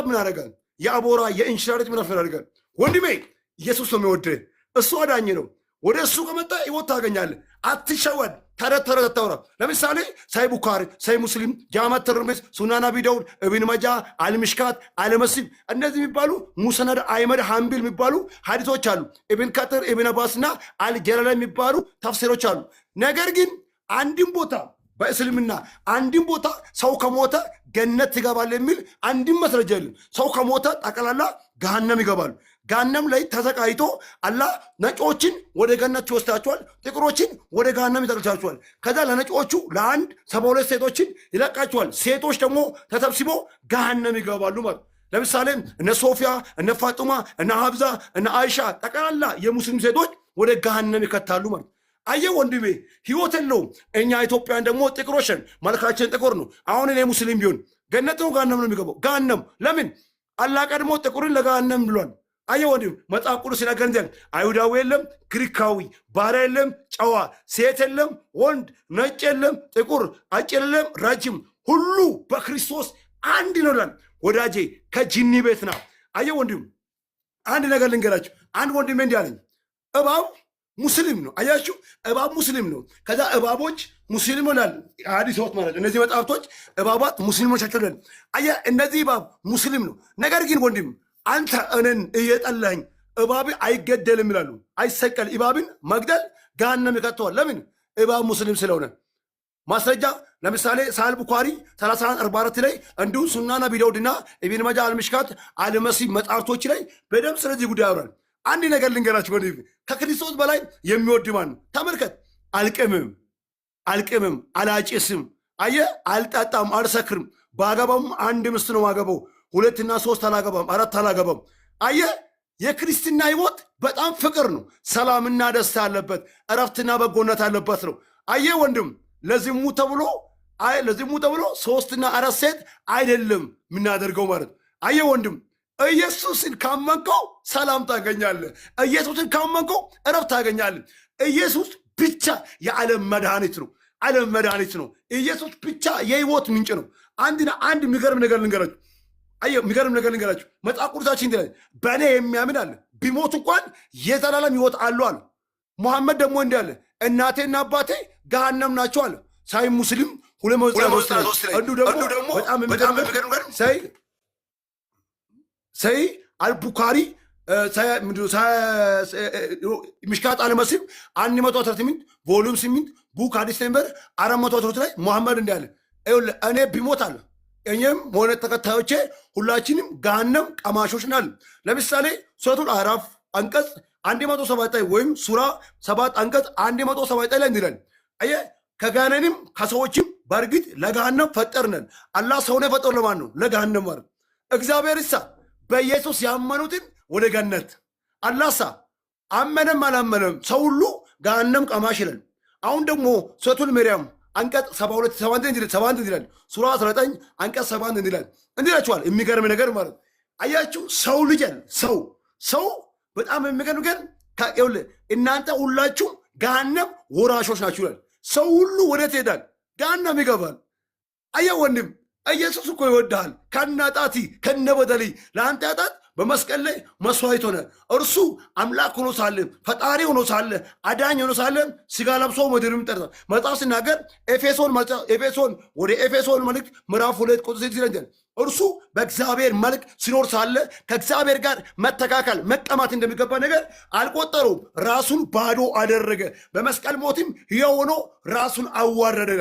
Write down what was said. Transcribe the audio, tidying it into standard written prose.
ዝናብ ምን ያደርጋል? የአቦራ የእንሽራሪት ምናምን ያደርጋል። ወንድሜ ኢየሱስ ነው የሚወድህ። እሱ አዳኝ ነው። ወደ እሱ ከመጣ ሕይወት ታገኛለህ። አትሸወድ። ተረት አታውራ። ለምሳሌ ሳይ ቡኻሪ፣ ሳይ ሙስሊም፣ ጃማት ተርሚዝ፣ ሱናን አቢ ዳውድ፣ ኢብን ማጃ፣ አልምሽካት፣ አልመሲብ እነዚህ የሚባሉ ሙሰነድ አህመድ ሐንቢል የሚባሉ ሐዲሶች አሉ። ኢብን ከጥር፣ ኢብን አባስና አልጀላላ የሚባሉ ተፍሲሮች አሉ። ነገር ግን አንድም ቦታ በእስልምና አንድም ቦታ ሰው ከሞተ ገነት ይገባል የሚል አንድም መስረጃ የለም። ሰው ከሞተ ጠቅላላ ገሃነም ይገባሉ። ገሃነም ላይ ተዘቃይቶ አላህ ነጮችን ወደ ገነት ይወስዳቸዋል፣ ጥቁሮችን ወደ ገሃነም ይጠቅልቻቸዋል። ከዛ ለነጮቹ ለአንድ 72 ሴቶችን ይለቃቸዋል። ሴቶች ደግሞ ተሰብስቦ ገሃነም ይገባሉ ማለት። ለምሳሌ እነ ሶፊያ፣ እነ ፋጡማ፣ እነ ሀብዛ፣ እነ አይሻ ጠቅላላ የሙስሊም ሴቶች ወደ ገሃነም ይከታሉ ማለት። አየህ ወንድሜ ህይወት የለውም። እኛ ኢትዮጵያን ደግሞ ጥቁሮችን መልካችን ጥቁር ነው። አሁን እኔ ሙስሊም ቢሆን ገነት ነው ገሃነም ነው የሚገባው? ገሃነም። ለምን? አላህ ቀድሞ ጥቁርን ለገሃነም ብሏል። አየህ ወንድም መጽሐፍ ቅዱስ ሲነግረን አይሁዳዊ የለም፣ ግሪካዊ፣ ባሪያ የለም፣ ጨዋ፣ ሴት የለም፣ ወንድ፣ ነጭ የለም፣ ጥቁር፣ አጭር የለም፣ ረጅም፣ ሁሉ በክርስቶስ አንድ ነው ይላል። ወዳጄ ከጂኒ ቤት ና። አየህ ወንድም አንድ ነገር ልንገራችሁ። አንድ ወንድሜ እንዲህ አለኝ፣ እባብ ሙስሊም ነው። አያችሁ እባብ ሙስሊም ነው። ከዛ እባቦች ሙስሊም ይላል ሐዲሶች ማለት ነው። እነዚህ መጽሐፍቶች እባባት ሙስሊሞች ናቸው። አየህ እነዚህ እባብ ሙስሊም ነው። ነገር ግን ወንድም አንተ እኔን እየጠላኝ እባብ አይገደልም ይላሉ። አይሰቀል። እባብን መግደል ገሃነም ይከተዋል። ለምን? እባብ ሙስሊም ስለሆነ። ማስረጃ ለምሳሌ ሳል ቡኻሪ 3144 ላይ እንዲሁ ሱናን አቢ ዳውድና ኢብን ማጃ አልምሽካት አልመሲብ መጽሐፍቶች ላይ በደንብ ስለዚህ ጉዳይ ያወራል። አንድ ነገር ልንገራችሁ ወንድም፣ ከክርስቶስ በላይ የሚወድ ማን ነው? ተመልከት። አልቅምም፣ አላጭስም፣ አየህ አልጠጣም፣ አልሰክርም፣ ባገባም አንድ ምስት ነው ማገበው፣ 2 እና 3 አላገባም፣ 4 አላገባም። አየህ የክርስትና ህይወት በጣም ፍቅር ነው። ሰላምና ደስታ አለበት፣ እረፍትና በጎነት አለበት ነው። አየህ ወንድም ለዝሙ ተብሎ 3 እና 4 ሴት አይደለም የምናደርገው ማለት። አየህ ወንድም ኢየሱስን ካመንከው ሰላም ታገኛለህ። ኢየሱስን ካመንከው እረፍት ታገኛለህ። ኢየሱስ ብቻ የዓለም መድኃኒት ነው። ዓለም መድኃኒት ነው። ኢየሱስ ብቻ የህይወት ምንጭ ነው። አንድ የሚገርም ነገር ልንገራችሁ። የሚገርም ነገር ልንገራችሁ። መጽሐፍ ቅዱሳችን እንዲህ ይላል፣ በእኔ የሚያምን አለ ቢሞት እንኳን የዘላለም ህይወት አለው አለ። ሙሐመድ ደግሞ እንዲህ አለ፣ እናቴና አባቴ ገሃነም ናቸው አለ። ሳይ ሙስሊም 293 እንዲሁ ደግሞ በጣም የሚገርም ሰይ አልቡኻሪ ምሽካት አልመሲብ 118 ቮሉም 8 ቡክ ሐዲስ ነምበር 413 ላይ ሙሐመድ እንዳለ እኔ ቢሞት አለ እኛም ሆነ ተከታዮቼ ሁላችንም ገሃነም ቀማሾች ነን። ለምሳሌ ሱረቱል አዕራፍ አንቀጽ 179 ወይም ሱራ 7 አንቀጽ 179 ላይ እንዲላል አየህ ከገሃነም ከሰዎችም በእርግጥ ለገሃነም ፈጠርነን። አላህ ሰውን የፈጠረው ለማን ነው? ለገሃነም ማለት። እግዚአብሔር ይሳ በኢየሱስ ያመኑትን ወደ ገነት፣ አላሳ አመነም አላመነም ሰው ሁሉ ገሃነም ቀማሽ ይላል። አሁን ደግሞ ሱረቱል መርየም አንቀጽ 72 ይላል። ሱራ 19 አንቀጽ 7 ይላል። እንዲላችኋል የሚገርም ነገር ማለት አያችሁ። ሰው ልጅ ሰው በጣም የሚገርም ነገር ይኸውልህ፣ እናንተ ሁላችሁ ገሃነም ወራሾች ናችሁ ይላል። ሰው ሁሉ ወዴት ይሄዳል? ገሃነም ይገባል። አየህ ወንድም ኢየሱስ እኮ ይወድሃል። ከናጣቲ ከነበደሊ ለአንተ ያጣት በመስቀል ላይ መስዋዕት ሆነ። እርሱ አምላክ ሆኖ ሳለ ፈጣሪ ሆኖ ሳለ አዳኝ ሆኖ ሳለ ስጋ ለብሶ ምድርን ጠርቷል። መጽሐፍ ሲናገር ወደ ኤፌሶን መልእክት ምዕራፍ 2 ቁጥር 6 ይላል እርሱ በእግዚአብሔር መልክ ሲኖር ሳለ ከእግዚአብሔር ጋር መተካከል መቀማት እንደሚገባ ነገር አልቆጠሩም። ራሱን ባዶ አደረገ፣ በመስቀል ሞትም ሕያው ሆኖ ራሱን አዋረደ።